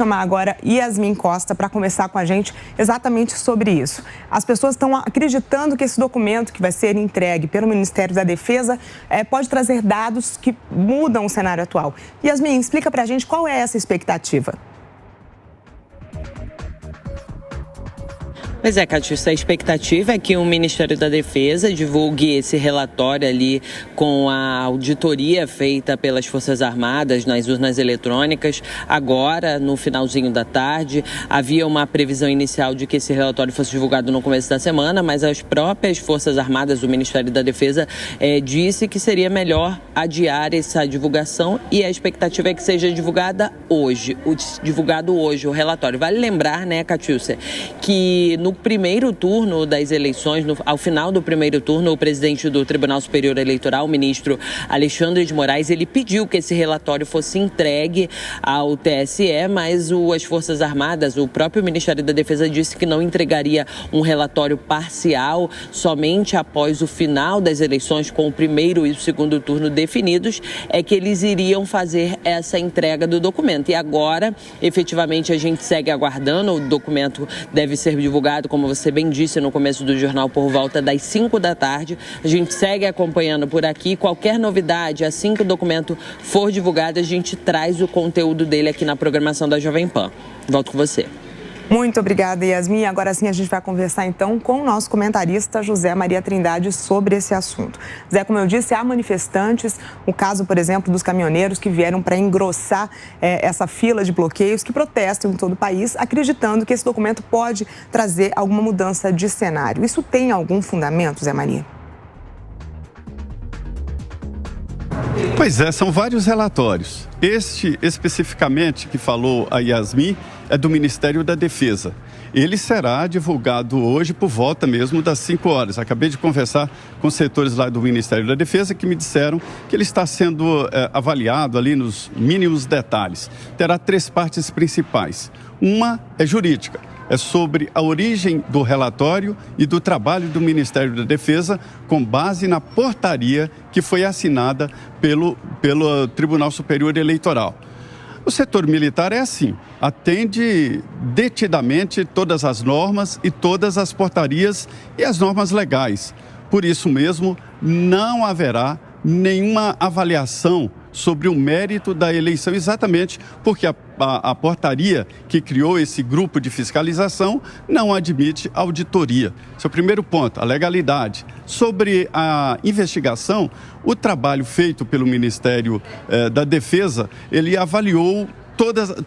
chamar agora Yasmin Costa para conversar com a gente exatamente sobre isso. As pessoas estão acreditando que esse documento que vai ser entregue pelo Ministério da Defesa pode trazer dados que mudam o cenário atual. Yasmin, explica para a gente qual é essa expectativa. Pois é, Catiúcia, a expectativa é que o Ministério da Defesa divulgue esse relatório ali com a auditoria feita pelas Forças Armadas nas urnas eletrônicas agora, no finalzinho da tarde. Havia uma previsão inicial de que esse relatório fosse divulgado no começo da semana, mas as próprias Forças Armadas, o Ministério da Defesa, disse que seria melhor adiar essa divulgação e a expectativa é que seja divulgado hoje o relatório. Vale lembrar, né, Catiúcia, que no primeiro turno das eleições, ao final do primeiro turno, o presidente do Tribunal Superior Eleitoral, o ministro Alexandre de Moraes, ele pediu que esse relatório fosse entregue ao TSE, mas as Forças Armadas, o próprio Ministério da Defesa disse que não entregaria um relatório parcial somente após o final das eleições, com o primeiro e o segundo turno definidos, é que eles iriam fazer essa entrega do documento. E agora, efetivamente, a gente segue aguardando, o documento deve ser divulgado, como você bem disse no começo do jornal, por volta das 5 da tarde. A gente segue acompanhando por aqui. Qualquer novidade, assim que o documento for divulgado, a gente traz o conteúdo dele aqui na programação da Jovem Pan. Volto com você. Muito obrigada, Yasmin. Agora sim a gente vai conversar então com o nosso comentarista José Maria Trindade sobre esse assunto. Zé, como eu disse, há manifestantes, o caso, por exemplo, dos caminhoneiros que vieram para engrossar essa fila de bloqueios que protestam em todo o país, acreditando que esse documento pode trazer alguma mudança de cenário. Isso tem algum fundamento, Zé Maria? Pois é, são vários relatórios. Este, especificamente, que falou a Yasmin, é do Ministério da Defesa. Ele será divulgado hoje por volta mesmo das 5 horas. Acabei de conversar com setores lá do Ministério da Defesa que me disseram que ele está sendo avaliado ali nos mínimos detalhes. Terá 3 partes principais. Uma é jurídica. É sobre a origem do relatório e do trabalho do Ministério da Defesa com base na portaria que foi assinada pelo Tribunal Superior Eleitoral. O setor militar é assim, atende detidamente todas as normas e todas as portarias e as normas legais. Por isso mesmo, não haverá nenhuma avaliação sobre o mérito da eleição, exatamente porque a portaria que criou esse grupo de fiscalização não admite auditoria. Esse é o primeiro ponto, a legalidade. Sobre a investigação, o trabalho feito pelo Ministério da Defesa, ele avaliou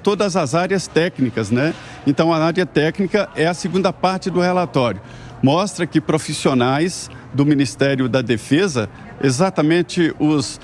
todas as áreas técnicas, né? Então, a área técnica é a segunda parte do relatório. Mostra que profissionais do Ministério da Defesa, exatamente os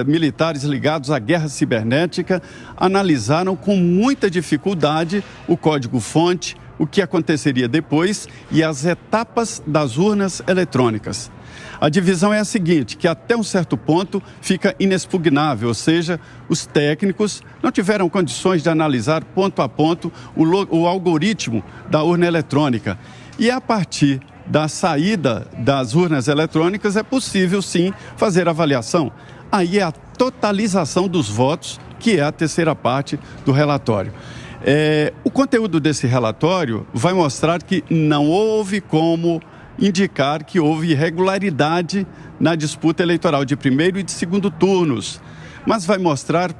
militares ligados à guerra cibernética, analisaram com muita dificuldade o código-fonte, o que aconteceria depois e as etapas das urnas eletrônicas. A divisão é a seguinte, que até um certo ponto fica inexpugnável, ou seja, os técnicos não tiveram condições de analisar ponto a ponto o algoritmo da urna eletrônica. E a partir da saída das urnas eletrônicas é possível, sim, fazer avaliação. Aí é a totalização dos votos, que é a terceira parte do relatório. O conteúdo desse relatório vai mostrar que não houve como indicar que houve irregularidade na disputa eleitoral de primeiro e de segundo turnos, mas vai mostrar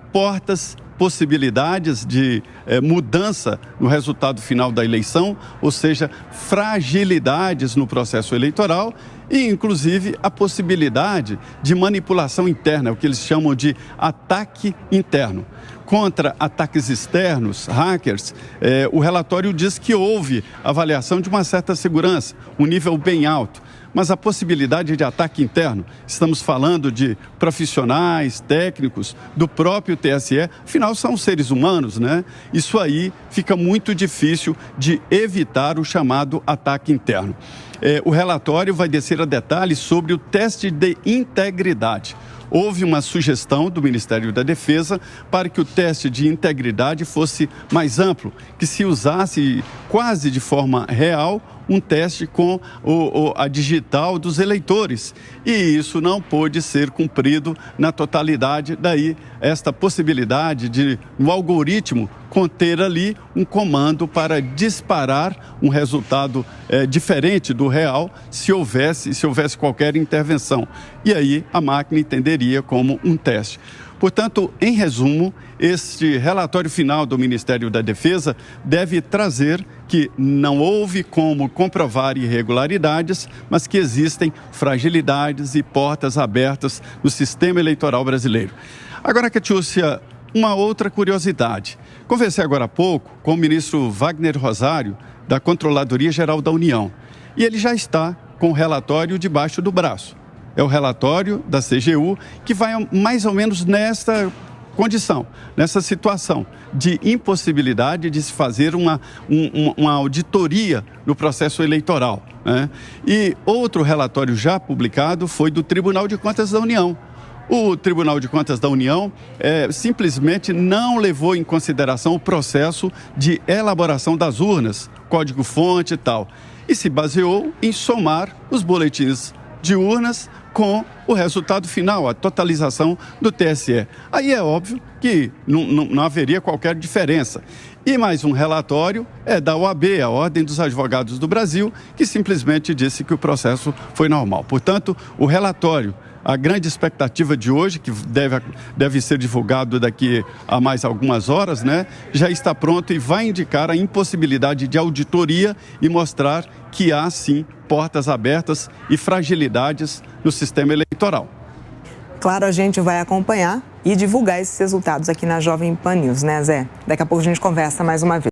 possibilidades de mudança no resultado final da eleição, ou seja, fragilidades no processo eleitoral e, inclusive, a possibilidade de manipulação interna, o que eles chamam de ataque interno. Contra ataques externos, hackers, o relatório diz que houve avaliação de uma certa segurança, um nível bem alto. Mas a possibilidade de ataque interno, estamos falando de profissionais, técnicos, do próprio TSE, afinal são seres humanos, né? Isso aí fica muito difícil de evitar o chamado ataque interno. O relatório vai descer a detalhes sobre o teste de integridade. Houve uma sugestão do Ministério da Defesa para que o teste de integridade fosse mais amplo, que se usasse quase de forma real um teste com a digital dos eleitores. E isso não pôde ser cumprido na totalidade. Daí, esta possibilidade de, no algoritmo, conter ali um comando para disparar um resultado diferente do real se houvesse qualquer intervenção. E aí a máquina entenderia como um teste. Portanto, em resumo, este relatório final do Ministério da Defesa deve trazer que não houve como comprovar irregularidades, mas que existem fragilidades e portas abertas no sistema eleitoral brasileiro. Agora, Catiúcia, uma outra curiosidade. Conversei agora há pouco com o ministro Wagner Rosário, da Controladoria Geral da União, e ele já está com o relatório debaixo do braço. É o relatório da CGU que vai mais ou menos nesta condição, nessa situação de impossibilidade de se fazer uma auditoria no processo eleitoral, né? E outro relatório já publicado foi do Tribunal de Contas da União. O Tribunal de Contas da União simplesmente não levou em consideração o processo de elaboração das urnas, código-fonte e tal, e se baseou em somar os boletins de urnas com o resultado final, a totalização do TSE. Aí é óbvio que não haveria qualquer diferença. E mais um relatório da OAB, a Ordem dos Advogados do Brasil, que simplesmente disse que o processo foi normal. Portanto, o relatório, a grande expectativa de hoje, que deve ser divulgado daqui a mais algumas horas, né, já está pronto e vai indicar a impossibilidade de auditoria e mostrar que há, sim, portas abertas e fragilidades no sistema eleitoral. Claro, a gente vai acompanhar e divulgar esses resultados aqui na Jovem Pan News, né, Zé? Daqui a pouco a gente conversa mais uma vez.